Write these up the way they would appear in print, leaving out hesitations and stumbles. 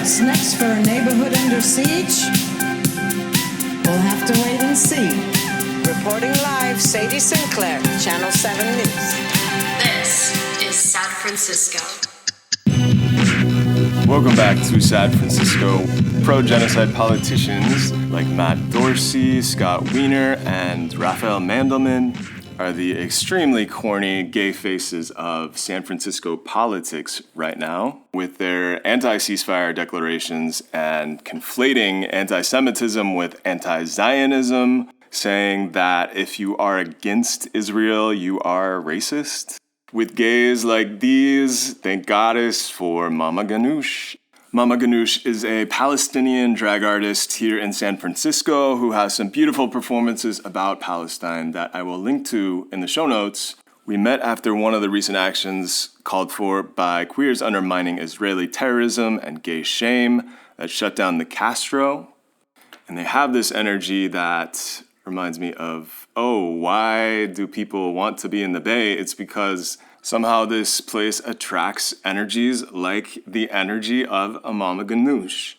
What's next for a neighborhood under siege? We'll have to wait and see. Reporting live, Sadie Sinclair, Channel 7 News. This is San Francisco. Welcome back to San Francisco. Pro-genocide politicians like Matt Dorsey, Scott Wiener, and Rafael Mandelman are the extremely corny gay faces of San Francisco politics right now, with their anti-ceasefire declarations and conflating anti-Semitism with anti-Zionism, saying that if you are against Israel, you are racist. With gays like these, thank goddess for Mama Ganuush. Mama Ganuush is a Palestinian drag artist here in San Francisco who has some beautiful performances about Palestine that I will link to in the show notes. We met after one of the recent actions called for by queers undermining Israeli terrorism and gay shame that shut down the Castro. And they have this energy that reminds me of, oh, why do people want to be in the Bay? It's because somehow this place attracts energies like the energy of a Mama Ganuush.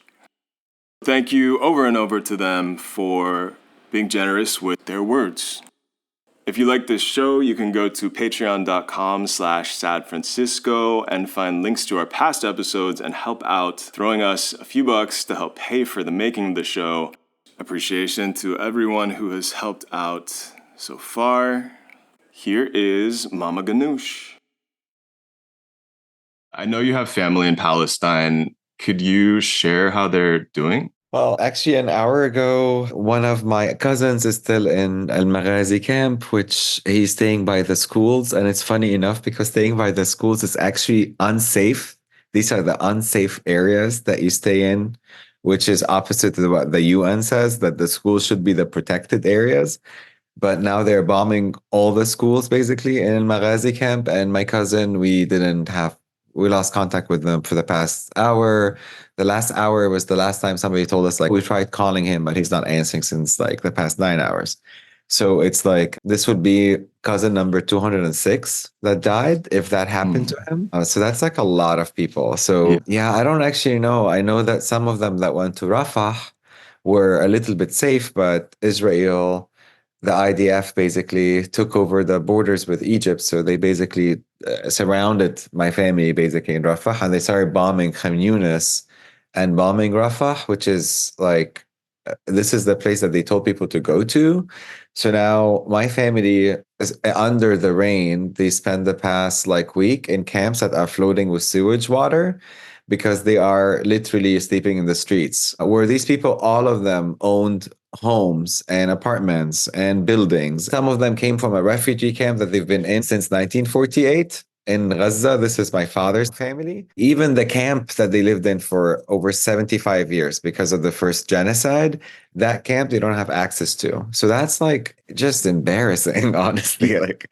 Thank you over and over to them for being generous with their words. If you like this show, you can go to patreon.com/sadfrancisco and find links to our past episodes and help out, throwing us a few bucks to help pay for the making of the show. Appreciation to everyone who has helped out so far. Here is Mama Ganuush. I know you have family in Palestine. Could you share how they're doing? Well, actually, an hour ago, one of my cousins is still in Al Maghazi camp, which he's staying by the schools. And it's funny enough because staying by the schools is actually unsafe. These are the unsafe areas that you stay in, which is opposite to what the UN says, that the schools should be the protected areas. But now they're bombing all the schools basically in Al Maghazi camp. And my cousin, we lost contact with them for the past hour. The last hour was the last time somebody told us, like, we tried calling him, but he's not answering since like the past 9 hours. So it's like, this would be cousin number 206 that died if that happened to him. So that's like a lot of people. So yeah, I don't actually know. I know that some of them that went to Rafah were a little bit safe, but Israel, the IDF basically took over the borders with Egypt. So they basically surrounded my family basically in Rafah, and they started bombing Khan Yunis and bombing Rafah, which is like, this is the place that they told people to go to. So now my family is under the rain. They spend the past like week in camps that are floating with sewage water because they are literally sleeping in the streets. Where these people, all of them owned homes and apartments and buildings. Some of them came from a refugee camp that they've been in since 1948. In Gaza, this is my father's family. Even the camp that they lived in for over 75 years because of the first genocide, that camp they don't have access to. So that's like just embarrassing, honestly. Like,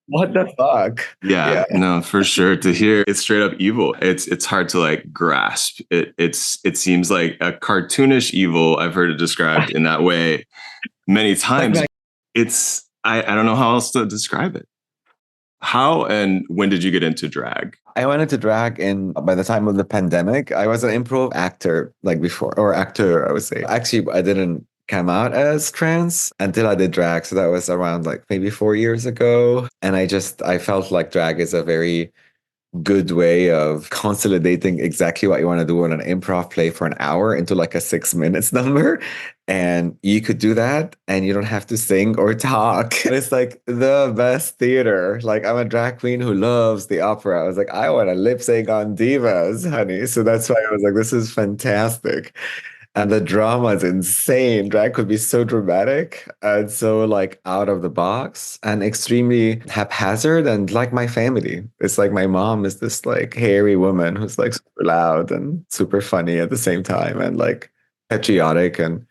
what the fuck? Yeah, no, for sure. To hear it's straight up evil, it's hard to like grasp. It seems like a cartoonish evil. I've heard it described in that way many times. I don't know how else to describe it. How and when did you get into drag? I went into drag by the time of the pandemic. I was an improv actor like before, or actor, I would say. Actually, I didn't come out as trans until I did drag. So that was around like maybe 4 years ago. And I felt like drag is a very good way of consolidating exactly what you want to do in an improv play for an hour into like a 6 minutes number. And you could do that and you don't have to sing or talk. And it's like the best theater. Like, I'm a drag queen who loves the opera. I was like, I want to lip sync on divas, honey. So that's why I was like, this is fantastic. And the drama is insane. Drag could be so dramatic and so like out of the box and extremely haphazard. And like my family, it's like my mom is this like hairy woman who's like super loud and super funny at the same time and like patriotic. And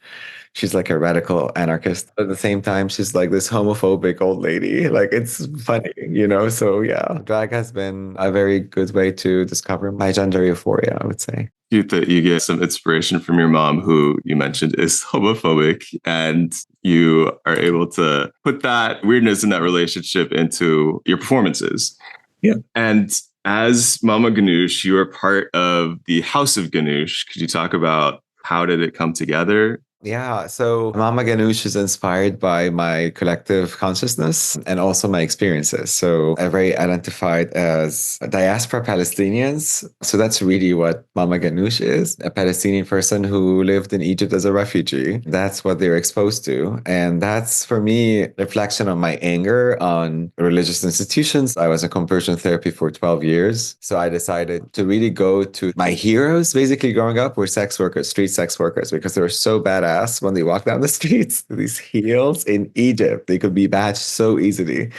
she's like a radical anarchist. At the same time, she's like this homophobic old lady. Like, it's funny, you know? So yeah, drag has been a very good way to discover my gender euphoria, I would say. Cute that you get some inspiration from your mom, who you mentioned is homophobic, and you are able to put that weirdness in that relationship into your performances. Yeah. And as Mama Ganuush, you are part of the House of Ganuush. Could you talk about how did it come together? Yeah, so Mama Ganoush is inspired by my collective consciousness and also my experiences. So I'm very identified as diaspora Palestinians. So that's really what Mama Ganoush is, a Palestinian person who lived in Egypt as a refugee. That's what they're exposed to. And that's, for me, reflection on my anger on religious institutions. I was in conversion therapy for 12 years. So I decided to really go to my heroes, basically growing up, were sex workers, street sex workers, because they were so badass when they walk down the streets. These heels in Egypt, they could be badged so easily.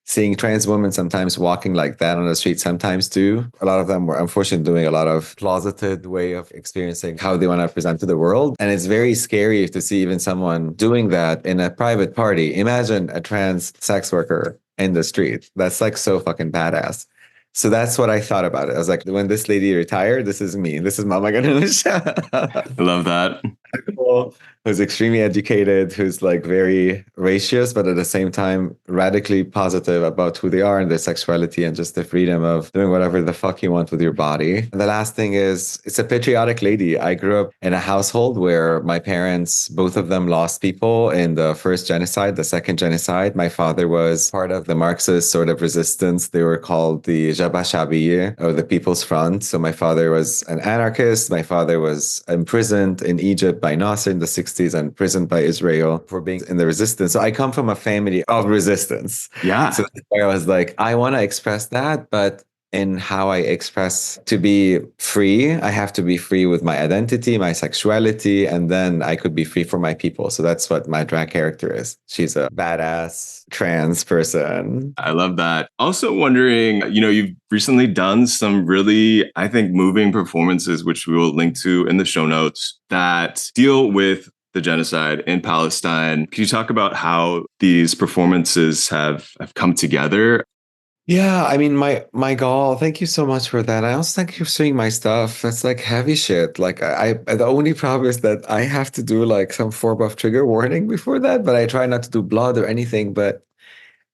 Seeing trans women sometimes walking like that on the street, sometimes too. A lot of them were unfortunately doing a lot of closeted way of experiencing how they want to present to the world. And it's very scary to see even someone doing that in a private party. Imagine a trans sex worker in the street. That's like so fucking badass. So that's what I thought about it. I was like, when this lady retired, this is me. This is Mama Ganush. I love that. Who's extremely educated, who's like very gracious, but at the same time radically positive about who they are and their sexuality and just the freedom of doing whatever the fuck you want with your body. And the last thing is, it's a patriotic lady. I grew up in a household where my parents, both of them lost people in the first genocide, the second genocide. My father was part of the Marxist sort of resistance. They were called the Jabha Shabiye, or the People's Front. So my father was an anarchist. My father was imprisoned in Egypt by Nasser in the 60s and imprisoned by Israel for being in the resistance. So I come from a family of resistance. Yeah. So that's why I was like, I want to express that, but in how I express to be free, I have to be free with my identity, my sexuality, and then I could be free for my people. So that's what my drag character is. She's a badass trans person. I love that. Also wondering, you've recently done some really, I think, moving performances, which we will link to in the show notes, that deal with the genocide in Palestine. Can you talk about how these performances have come together? Yeah, I mean, my goal. Thank you so much for that. I also thank you for seeing my stuff. That's like heavy shit. Like I the only problem is that I have to do like some form of trigger warning before that, but I try not to do blood or anything. But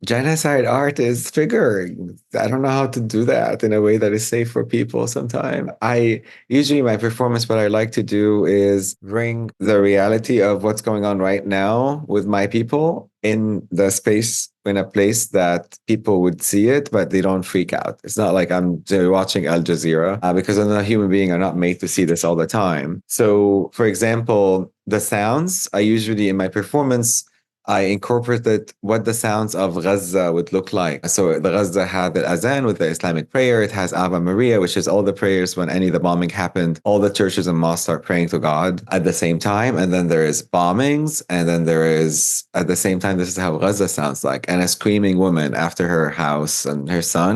genocide art is triggering. I don't know how to do that in a way that is safe for people sometimes. I usually, my performance, what I like to do is bring the reality of what's going on right now with my people in the space, in a place that people would see it, but they don't freak out. It's not like I'm watching Al Jazeera because I'm not a human being. I'm not made to see this all the time. So, for example, the sounds, I usually, in my performance, I incorporated what the sounds of Gaza would look like. So the Gaza had the Azan with the Islamic prayer. It has Ave Maria, which is all the prayers when any of the bombing happened. All the churches and mosques are praying to God at the same time. And then there is bombings. And then there is, at the same time, this is how Gaza sounds like. And a screaming woman after her house and her son.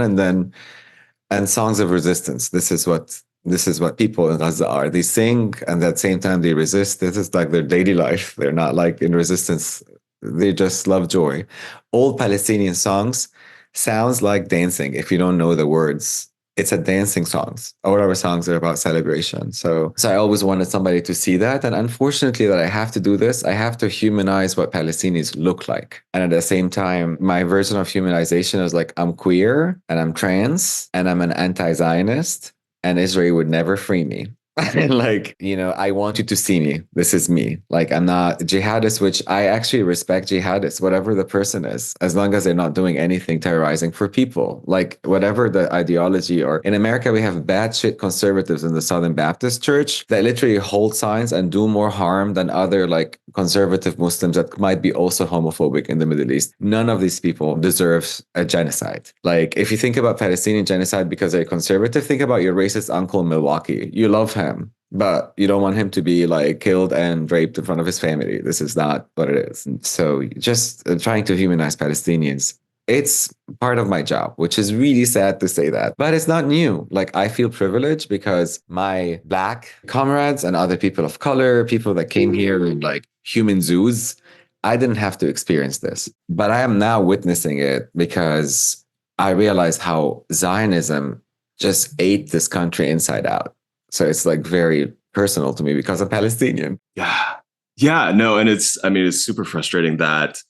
And songs of resistance. This is what people in Gaza are. They sing and at the same time they resist. This is like their daily life. They're not like in resistance. They just love joy. Old Palestinian songs sounds like dancing. If you don't know the words, it's a dancing songs. All our songs are about celebration. So I always wanted somebody to see that. And unfortunately that I have to do this, I have to humanize what Palestinians look like. And at the same time, my version of humanization is like, I'm queer and I'm trans and I'm an anti-Zionist and Israel would never free me. Like, I want you to see me. This is me. Like, I'm not jihadist, which I actually respect jihadists, whatever the person is, as long as they're not doing anything terrorizing for people. Like, whatever the ideology, or in America, we have bad shit conservatives in the Southern Baptist Church that literally hold signs and do more harm than other like conservative Muslims that might be also homophobic in the Middle East. None of these people deserves a genocide. Like, if you think about Palestinian genocide because they're conservative, think about your racist uncle in Milwaukee. You love him, but you don't want him to be like killed and raped in front of his family. This is not what it is. So just trying to humanize Palestinians. It's part of my job, which is really sad to say that, but it's not new. Like, I feel privileged because my Black comrades and other people of color, people that came here in like human zoos, I didn't have to experience this, but I am now witnessing it because I realize how Zionism just ate this country inside out. So it's like very personal to me because I'm Palestinian. Yeah. Yeah. No. And it's super frustrating that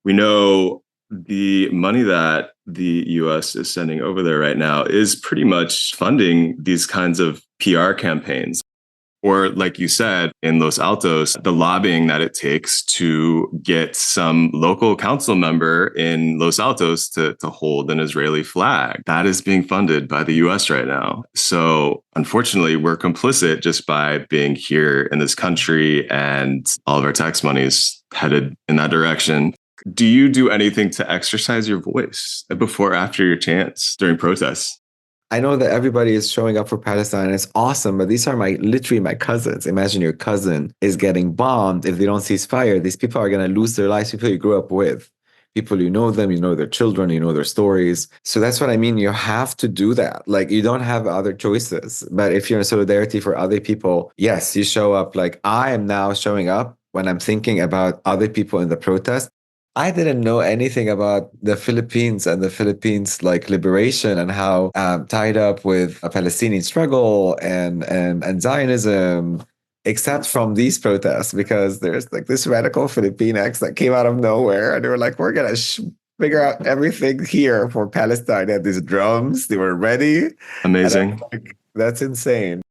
we know the money that the US is sending over there right now is pretty much funding these kinds of PR campaigns. Or, like you said, in Los Altos, the lobbying that it takes to get some local council member in Los Altos to hold an Israeli flag. That is being funded by the US right now. So unfortunately, we're complicit just by being here in this country, and all of our tax money is headed in that direction. Do you do anything to exercise your voice before or after your chants during protests? I know that everybody is showing up for Palestine. It's awesome, but these are literally my cousins. Imagine your cousin is getting bombed. If they don't cease fire, these people are going to lose their lives, people you grew up with. People, you know them, you know their children, you know their stories. So that's what I mean. You have to do that. Like, you don't have other choices. But if you're in solidarity for other people, yes, you show up. Like, I am now showing up when I'm thinking about other people in the protest. I didn't know anything about the Philippines and the Philippines like liberation and how tied up with a Palestinian struggle and Zionism, except from these protests, because there's like this radical Filipinx that came out of nowhere and they were like, we're gonna figure out everything here for Palestine. They had these drums, they were ready. Amazing. Like, that's insane.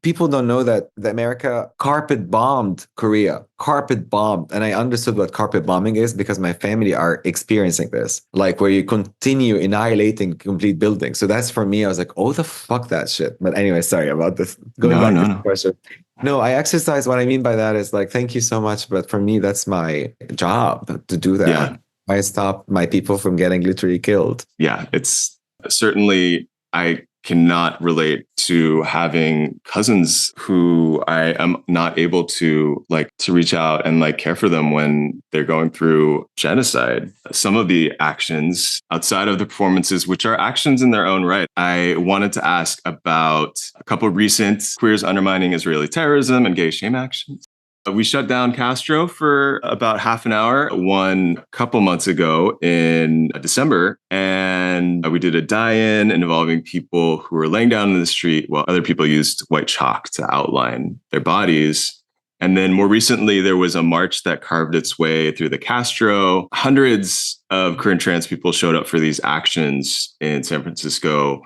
People don't know that America carpet bombed Korea, carpet bombed. And I understood what carpet bombing is because my family are experiencing this, like where you continue annihilating complete buildings. So that's for me, I was like, oh, the fuck that shit. But anyway, sorry about this. Going back to the question. No, I exercise. What I mean by that is like, thank you so much. But for me, that's my job to do that. Yeah. I stop my people from getting literally killed. Yeah, it's certainly, I cannot relate to having cousins who I am not able to reach out and care for them when they're going through genocide. Some of the actions outside of the performances, which are actions in their own right, I wanted to ask about a couple of recent Queers Undermining Israeli Terrorism and Gay Shame actions. We shut down Castro for about half an hour, one a couple months ago in December. And we did a die-in involving people who were laying down in the street while other people used white chalk to outline their bodies. And then more recently, there was a march that carved its way through the Castro. Hundreds of queer and trans people showed up for these actions in San Francisco.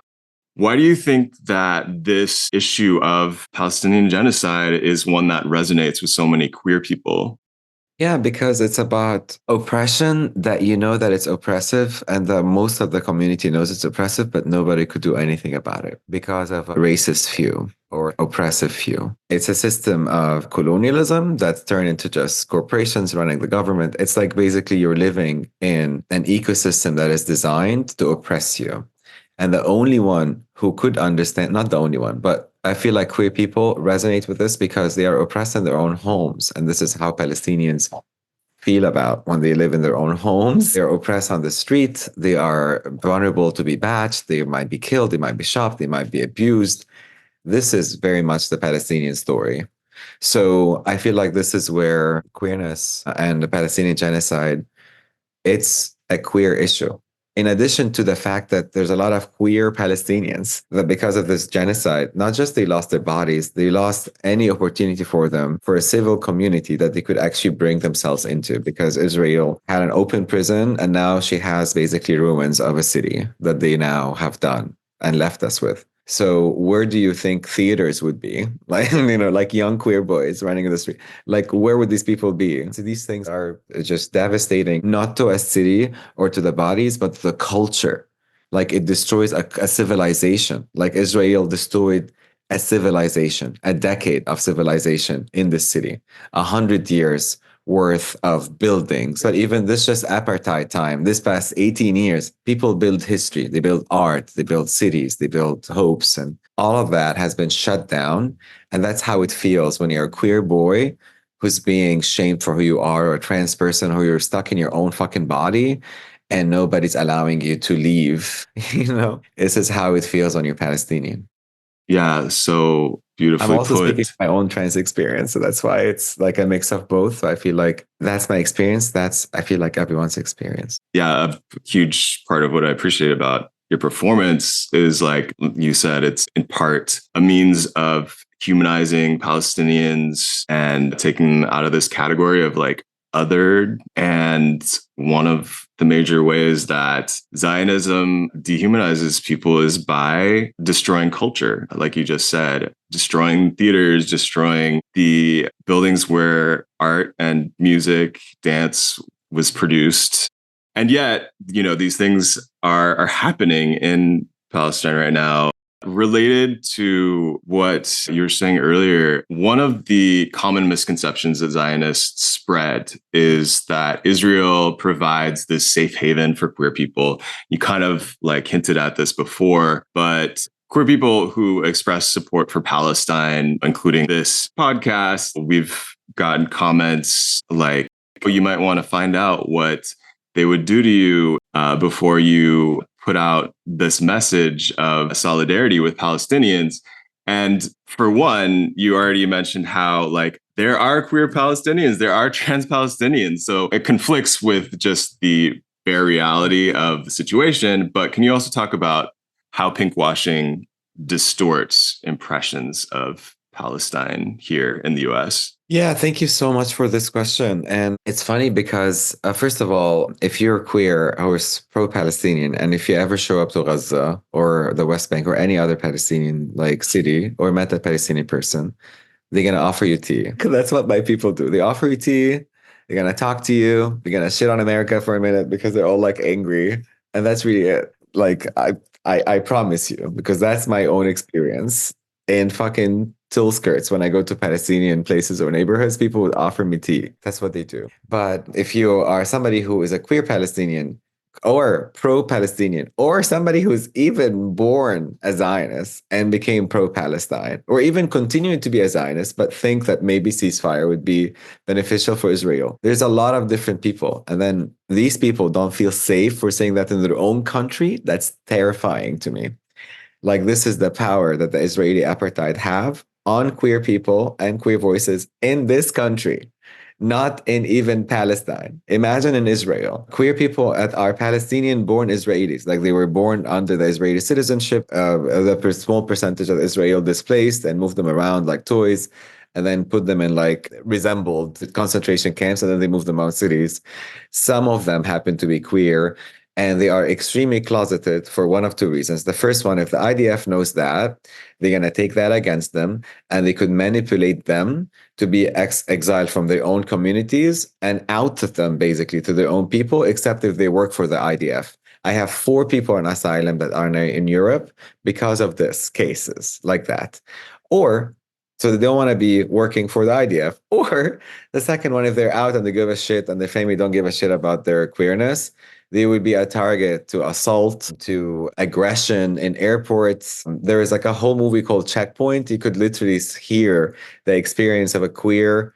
Why do you think that this issue of Palestinian genocide is one that resonates with so many queer people? Yeah, because it's about oppression that you know that it's oppressive and that most of the community knows it's oppressive, but nobody could do anything about it because of a racist few or oppressive few. It's a system of colonialism that's turned into just corporations running the government. It's like basically you're living in an ecosystem that is designed to oppress you. And the only one who could understand, not the only one, but I feel like queer people resonate with this because they are oppressed in their own homes. And this is how Palestinians feel about when they live in their own homes. They're oppressed on the street. They are vulnerable to be batched. They might be killed. They might be shot. They might be abused. This is very much the Palestinian story. So I feel like this is where queerness and the Palestinian genocide, it's a queer issue. In addition to the fact that there's a lot of queer Palestinians that because of this genocide, not just they lost their bodies, they lost any opportunity for them for a civil community that they could actually bring themselves into because Israel had an open prison and now she has basically ruins of a city that they now have done and left us with. So where do you think theaters would be? Like, like young queer boys running in the street. Like, where would these people be? So these things are just devastating, not to a city or to the bodies, but to the culture. Like it destroys a civilization. Like Israel destroyed a civilization, a decade of civilization in this city, 100 years worth of buildings. But even this just apartheid time, this past 18 years, people build history, they build art, they build cities, they build hopes, and all of that has been shut down. And that's how it feels when you're a queer boy who's being shamed for who you are, or a trans person who you're stuck in your own fucking body and nobody's allowing you to leave. This is how it feels when you're Palestinian. Yeah, so beautifully I'm also put. speaking my own trans experience, so that's why it's like a mix of both. So I feel like that's my experience. I feel like everyone's experience. Yeah, a huge part of what I appreciate about your performance is, like you said, it's in part a means of humanizing Palestinians and taking them out of this category of like othered. And one of the major ways that Zionism dehumanizes people is by destroying culture, like you just said, destroying theaters, destroying the buildings where art and music, dance was produced. And yet, these things are happening in Palestine right now. Related to what you were saying earlier, one of the common misconceptions that Zionists spread is that Israel provides this safe haven for queer people. You kind of hinted at this before, but queer people who express support for Palestine, including this podcast, we've gotten comments like, you might want to find out what they would do to you before you put out this message of solidarity with Palestinians. And for one, you already mentioned how there are queer Palestinians, there are trans Palestinians. So it conflicts with just the bare reality of the situation. But can you also talk about how pinkwashing distorts impressions of Palestine here in the US? Yeah, thank you so much for this question. And it's funny because, first of all, if you're queer or pro-Palestinian, and if you ever show up to Gaza or the West Bank or any other Palestinian city or met a Palestinian person, they're going to offer you tea. That's what my people do. They offer you tea. They're going to talk to you. They're going to shit on America for a minute because they're all angry. And that's really it. I promise you, because that's my own experience. In fucking tulle skirts, when I go to Palestinian places or neighborhoods, people would offer me tea. That's what they do. But if you are somebody who is a queer Palestinian or pro-Palestinian, or somebody who's even born a Zionist and became pro-Palestine, or even continued to be a Zionist, but think that maybe ceasefire would be beneficial for Israel, there's a lot of different people. And then these people don't feel safe for saying that in their own country. That's terrifying to me. This is the power that the Israeli apartheid have on queer people and queer voices in this country, not in even Palestine. Imagine in Israel, queer people are Palestinian-born Israelis. They were born under the Israeli citizenship. The small percentage of Israel displaced and moved them around like toys, and then put them in resembled concentration camps, and then they moved them out cities. Some of them happen to be queer. And they are extremely closeted for one of two reasons. The first one, if the IDF knows that, they're going to take that against them, and they could manipulate them to be exiled from their own communities and out them basically to their own people, except if they work for the IDF. I have 4 people on asylum that are in Europe because of this, cases like that. So they don't want to be working for the IDF. Or the second one, if they're out and they give a shit and their family don't give a shit about their queerness, they would be a target to assault, to aggression in airports. There is a whole movie called Checkpoint. You could literally hear the experience of a queer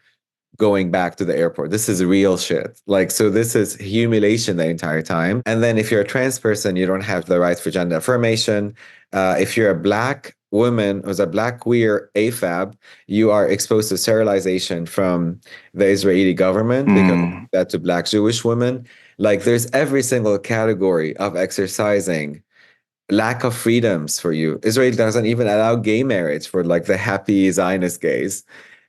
going back to the airport. This is real shit. So this is humiliation the entire time. And then if you're a trans person, you don't have the right for gender affirmation. If you're a Black woman who's a Black queer AFAB, you are exposed to sterilization from the Israeli government because that to Black Jewish women. There's every single category of exercising lack of freedoms for you. Israel doesn't even allow gay marriage for the happy Zionist gays.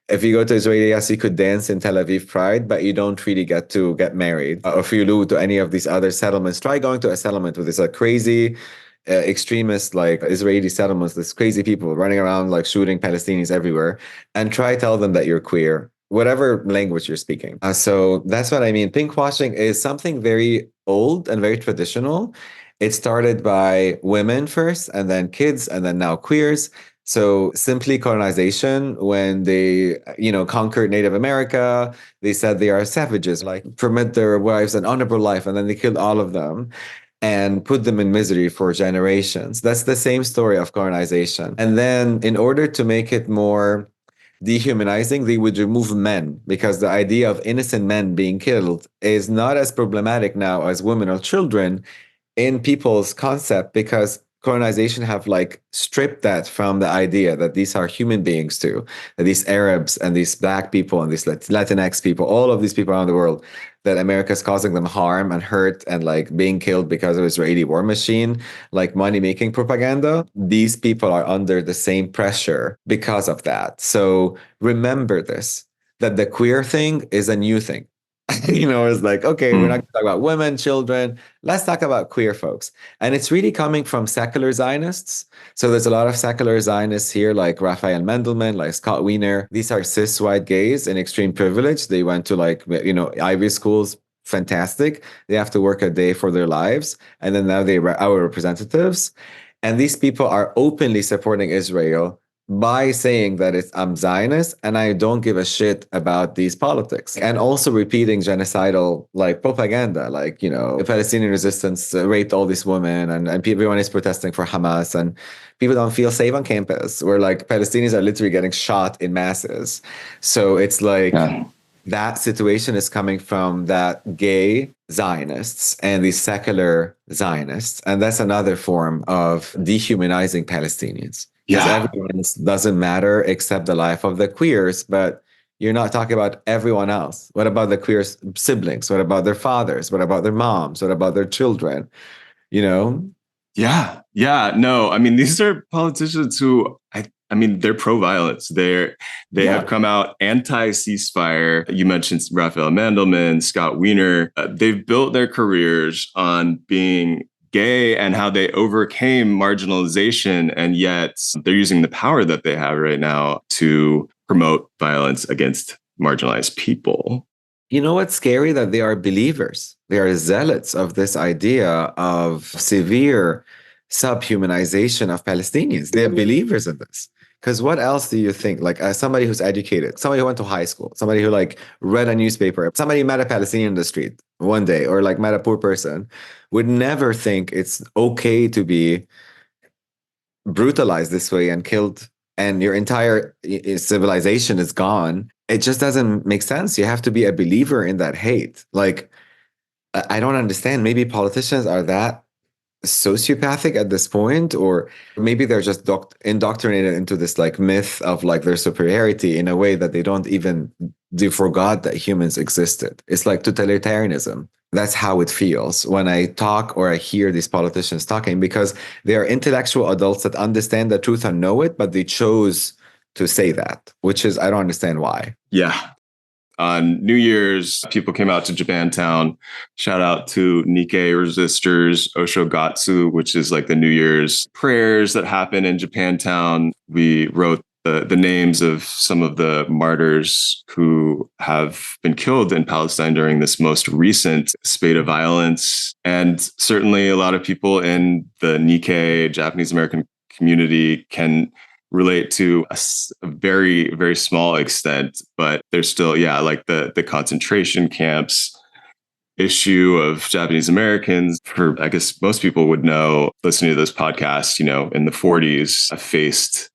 If you go to Israel, yes, you could dance in Tel Aviv Pride, but you don't really get to get married. Or if you go to any of these other settlements, try going to a settlement with this crazy extremist Israeli settlements, this crazy people running around shooting Palestinians everywhere, and try tell them that you're queer, whatever language you're speaking. So that's what I mean. Pinkwashing is something very old and very traditional. It started by women first, and then kids, and then now queers. So simply colonization, when they, conquered Native America, they said they are savages, permit their wives an honorable life, and then they killed all of them and put them in misery for generations. That's the same story of colonization. And then in order to make it more dehumanizing, they would remove men, because the idea of innocent men being killed is not as problematic now as women or children in people's concept, because colonization have stripped that from the idea that these are human beings too, that these Arabs and these Black people and these Latinx people, all of these people around the world, that America is causing them harm and hurt and being killed because of Israeli war machine, money-making propaganda. These people are under the same pressure because of that. So remember this, that the queer thing is a new thing. It's like, okay, we're not going to talk about women, children. Let's talk about queer folks. And it's really coming from secular Zionists. So there's a lot of secular Zionists here, like Rafael Mandelman, like Scott Wiener. These are cis white gays in extreme privilege. They went to Ivy schools. Fantastic. They have to work a day for their lives. And then now they're our representatives. And these people are openly supporting Israel by saying that I'm Zionist and I don't give a shit about these politics, and also repeating genocidal propaganda, Palestinian resistance raped all these women, and everyone is protesting for Hamas, and people don't feel safe on campus, where Palestinians are literally getting shot in masses. So it's that situation is coming from that gay Zionists and these secular Zionists. And that's another form of dehumanizing Palestinians. Because everyone doesn't matter except the life of the queers, but you're not talking about everyone else. What about the queer siblings? What about their fathers? What about their moms? What about their children? Yeah. No, I mean, these are politicians who, they're pro-violence. They have come out anti-ceasefire. You mentioned Rafael Mandelman, Scott Wiener. They've built their careers on being gay and how they overcame marginalization, and yet they're using the power that they have right now to promote violence against marginalized people. You know what's scary? That they are believers. They are zealots of this idea of severe subhumanization of Palestinians. They are believers in this. Because what else do you think? Somebody who's educated, somebody who went to high school, somebody who read a newspaper, somebody met a Palestinian in the street one day, or met a poor person, would never think it's okay to be brutalized this way and killed, and your entire civilization is gone. It just doesn't make sense. You have to be a believer in that hate. I don't understand. Maybe politicians are that sociopathic at this point, or maybe they're just indoctrinated into this myth of their superiority in a way that they forgot that humans existed. It's like totalitarianism. That's how it feels when I talk or I hear these politicians talking, because they are intellectual adults that understand the truth and know it, but they chose to say that, which is, I don't understand why. Yeah. On New Year's, people came out to Japantown. Shout out to Nikkei resistors, Oshogatsu, which is the New Year's prayers that happen in Japantown. We wrote the names of some of the martyrs who have been killed in Palestine during this most recent spate of violence. And certainly a lot of people in the Nikkei, Japanese American community, can relate to a very, very small extent, but there's still, the concentration camps issue of Japanese Americans. I guess most people would know, listening to this podcast, in the 40s, faced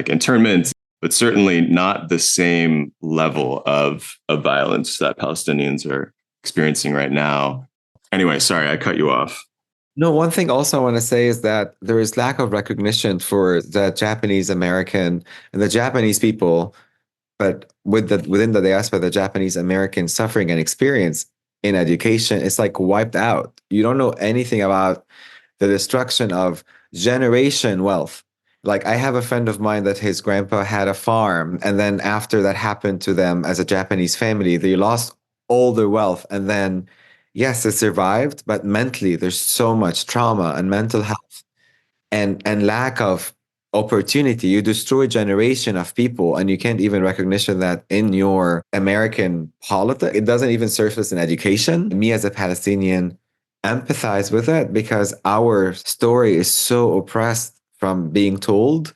internment, but certainly not the same level of violence that Palestinians are experiencing right now. Anyway, sorry, I cut you off. No, one thing also I want to say is that there is lack of recognition for the Japanese American and the Japanese people, but within the diaspora, the Japanese American suffering and experience in education is wiped out. You don't know anything about the destruction of generation wealth. I have a friend of mine that his grandpa had a farm, and then after that happened to them as a Japanese family, they lost all their wealth, and then yes, it survived, but mentally there's so much trauma and mental health and lack of opportunity. You destroy a generation of people, and you can't even recognition that in your American politics. It doesn't even surface in education. Me as a Palestinian empathize with it, because our story is so oppressed from being told,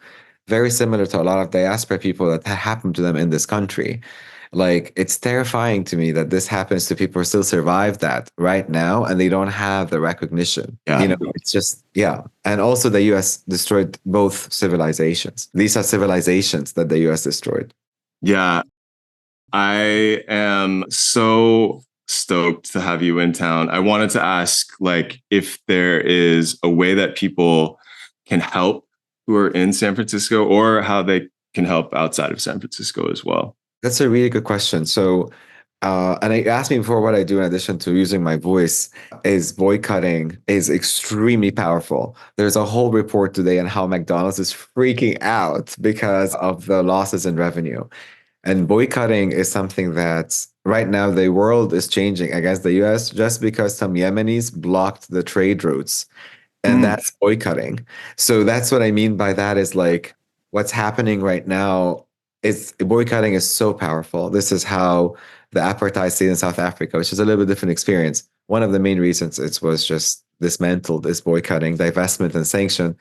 very similar to a lot of diaspora people that happened to them in this country. It's terrifying to me that this happens to people who still survive that right now, and they don't have the recognition. Yeah. It's just, And also the US destroyed both civilizations. These are civilizations that the US destroyed. Yeah. I am so stoked to have you in town. I wanted to ask, if there is a way that people can help who are in San Francisco, or how they can help outside of San Francisco as well. That's a really good question. So, and I asked me before what I do in addition to using my voice is boycotting is extremely powerful. There's a whole report today on how McDonald's is freaking out because of the losses in revenue. And boycotting is something that right now the world is changing against the US just because some Yemenis blocked the trade routes. And that's boycotting. So that's what I mean by that is like what's happening right now is boycotting is so powerful. This is how the apartheid state in South Africa, which is a little bit different experience. One of the main reasons it was just dismantled is boycotting, divestment, and sanction.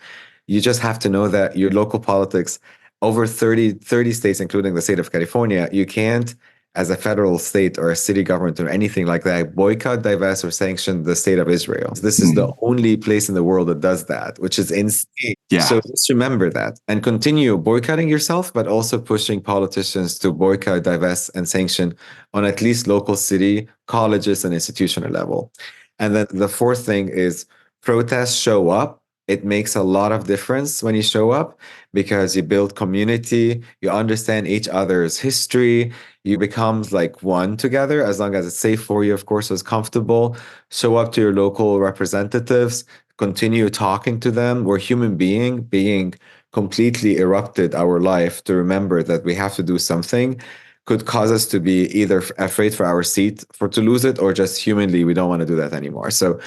You just have to know that your local politics, over 30 states, including the state of California, you can't, as a federal state or a city government or anything like that, boycott, divest, or sanction the state of Israel. This is the only place in the world that does that, which is insane. Yeah. So just remember that and continue boycotting yourself, but also pushing politicians to boycott, divest, and sanction on at least local city, colleges, and institutional level. And then the fourth thing is protests, show up. It makes a lot of difference when you show up because you build community, you understand each other's history, you become like one together as long as it's safe for you, of course, it's comfortable. Show up to your local representatives, continue talking to them. We're human being completely erupted our life to remember that we have to do something could cause us to be either afraid for our seat, to lose it, or just humanly, we don't want to do that anymore. So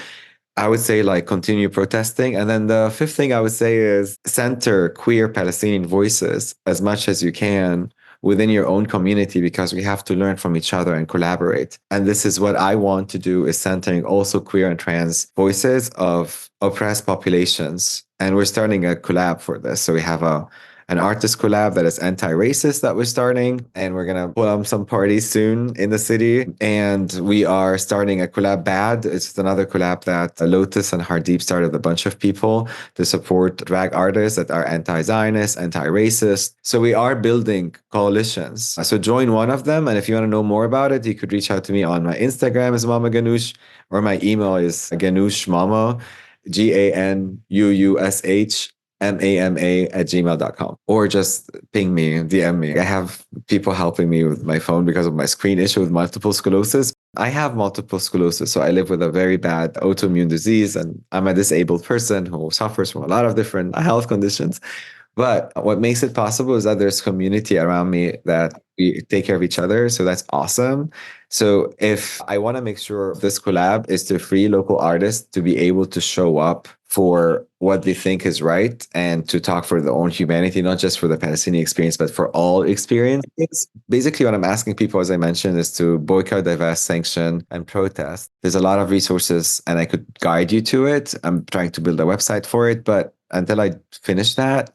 I would say like continue protesting. And then the fifth thing I would say is center queer Palestinian voices as much as you can within your own community because we have to learn from each other and collaborate. And this is what I want to do is centering also queer and trans voices of oppressed populations. And we're starting a collab for this. So we have an artist collab that is anti-racist that we're starting. And we're going to put on some parties soon in the city. And we are starting a collab BAD. It's another collab that Lotus and Hardeep started with a bunch of people to support drag artists that are anti-Zionist, anti-racist. So we are building coalitions. So join one of them. And if you want to know more about it, you could reach out to me on my Instagram is Mama Ganuush, or my email is ganushmama, GANUUSH mama@gmail.com, or just ping me, DM me. I have people helping me with my phone because of my screen issue with multiple sclerosis. I have multiple sclerosis, so I live with a very bad autoimmune disease, and I'm a disabled person who suffers from a lot of different health conditions. But what makes it possible is that there's community around me that we take care of each other. So that's awesome. So if I want to make sure this collab is to free local artists to be able to show up for what they think is right and to talk for their own humanity, not just for the Palestinian experience, but for all experiences. Basically, what I'm asking people, as I mentioned, is to boycott, divest, sanction, and protest. There's a lot of resources and I could guide you to it. I'm trying to build a website for it, but until I finish that,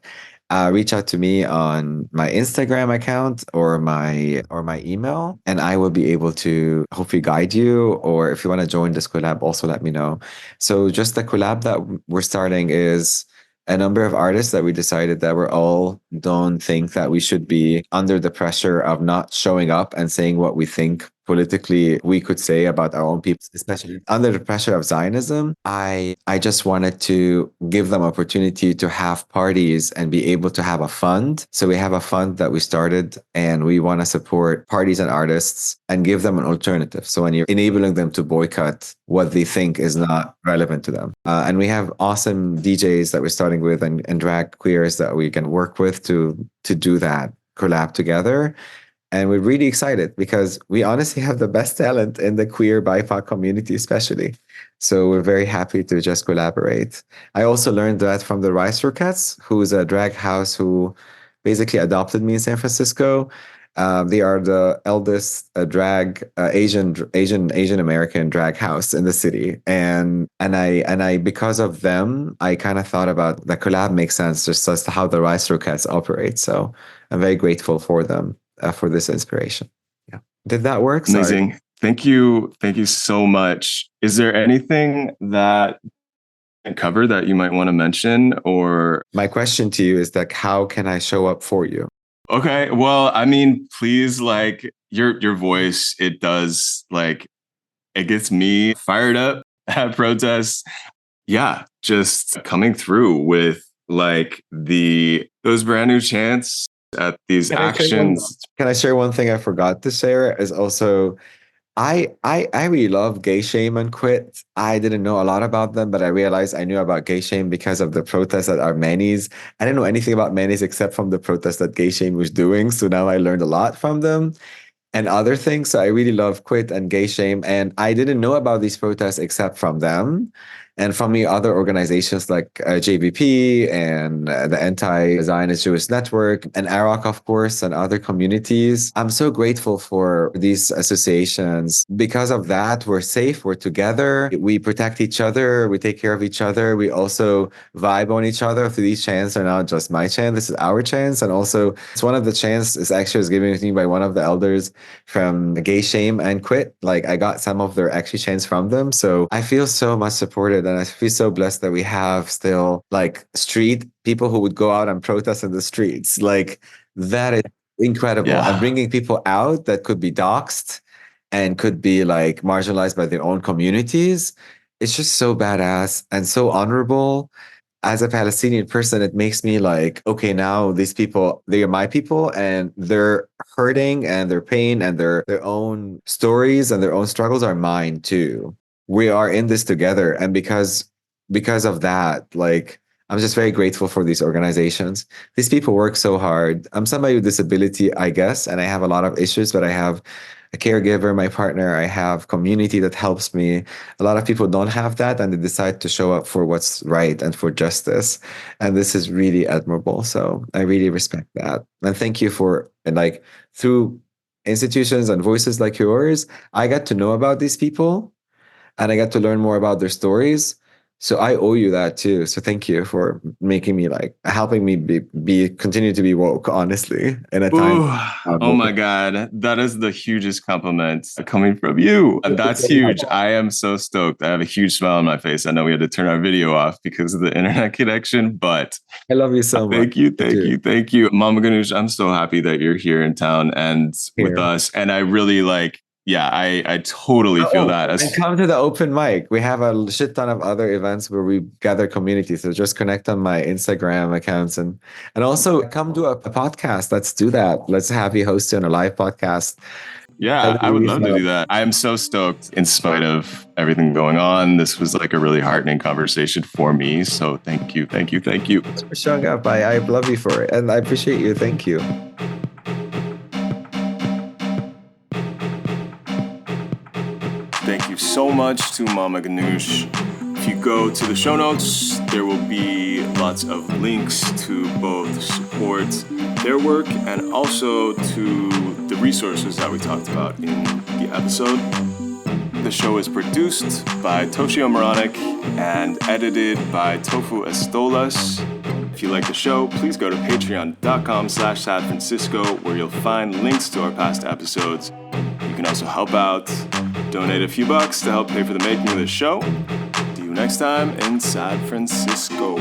reach out to me on my Instagram account or my email, and I will be able to hopefully guide you. Or if you want to join this collab, also let me know. So just the collab that we're starting is a number of artists that we decided that we're all don't think that we should be under the pressure of not showing up and saying what we think politically we could say about our own people, especially under the pressure of Zionism. I just wanted to give them opportunity to have parties and be able to have a fund. So we have a fund that we started and we want to support parties and artists and give them an alternative. So when you're enabling them to boycott what they think is not relevant to them. And we have awesome DJs that we're starting with and drag queers that we can work with to do that collab together. And we're really excited because we honestly have the best talent in the queer BIPOC community, especially. So we're very happy to just collaborate. I also learned that from the Rice Rockets, who's a drag house who basically adopted me in San Francisco. They are the eldest drag Asian American drag house in the city, and I because of them, I kind of thought about the collab makes sense just as to how the Rice Rockets operate. So I'm very grateful for them. For this inspiration. Yeah. Did that work? Amazing. Sorry. Thank you. Thank you so much. Is there anything that I cover that you might want to mention? Or my question to you is like, how can I show up for you? Okay. Well, I mean, please, like your voice, it does it gets me fired up at protests. Yeah. Just coming through with those brand new chants at these actions. Can I share one thing I forgot to share? Is also, I really love Gay Shame and Quit. I didn't know a lot about them, but I realized I knew about Gay Shame because of the protests at our Manny's. I didn't know anything about Manny's except from the protest that Gay Shame was doing. So now I learned a lot from them. and other things. So I really love Quit and Gay Shame. And I didn't know about these protests except from them and from the other organizations like JVP and the Anti-Zionist Jewish Network and AROC, of course, and other communities. I'm so grateful for these associations. Because of that, we're safe, we're together, we protect each other, we take care of each other. We also vibe on each other. So these chants are not just my chant, this is our chants. And also, it's one of the chants is actually was given to me by one of the elders from Gay Shame and Quit. Like I got some of their actually chants from them. So I feel so much supported. And I feel so blessed that we have still like street people who would go out and protest in the streets. Like that is incredible. Yeah. And bringing people out that could be doxxed and could be like marginalized by their own communities. It's just so badass and so honorable. As a Palestinian person, it makes me like, okay, now these people, they are my people and they're hurting and their pain and their own stories and their own struggles are mine too. We are in this together. And because of that, like, I'm just very grateful for these organizations. These people work so hard. I'm somebody with disability, I guess, and I have a lot of issues, but I have a caregiver, my partner, I have community that helps me. A lot of people don't have that and they decide to show up for what's right and for justice. And this is really admirable. So I really respect that. And thank you for, and like through institutions and voices like yours, I got to know about these people and I got to learn more about their stories. So I owe you that too. So thank you for making me like helping me be continue to be woke, honestly, in a time. Oh my God. That is the hugest compliment coming from you. That's huge. I am so stoked. I have a huge smile on my face. I know we had to turn our video off because of the internet connection, but I love you so much. Thank you. Mama Ganuush, I'm so happy that you're here in town and with us. And I really like, yeah, I totally feel that. And come to the open mic. We have a shit ton of other events where we gather community. So just connect on my Instagram accounts and also come do a podcast. Let's do that. Let's have you host on a live podcast. Yeah, I would love to do that. I am so stoked in spite of everything going on. This was like a really heartening conversation for me. So thank you. Thanks for showing up. I love you for it. And I appreciate you. Thank you. Thank you so much to Mama Ganuush. If you go to the show notes, there will be lots of links to both support their work and also to the resources that we talked about in the episode. The show is produced by Toshio Moronic and edited by Tofu Estolas. If you like the show, please go to patreon.com/SadFrancisco where you'll find links to our past episodes. You can also help out, donate a few bucks to help pay for the making of the show. See you next time in San Francisco.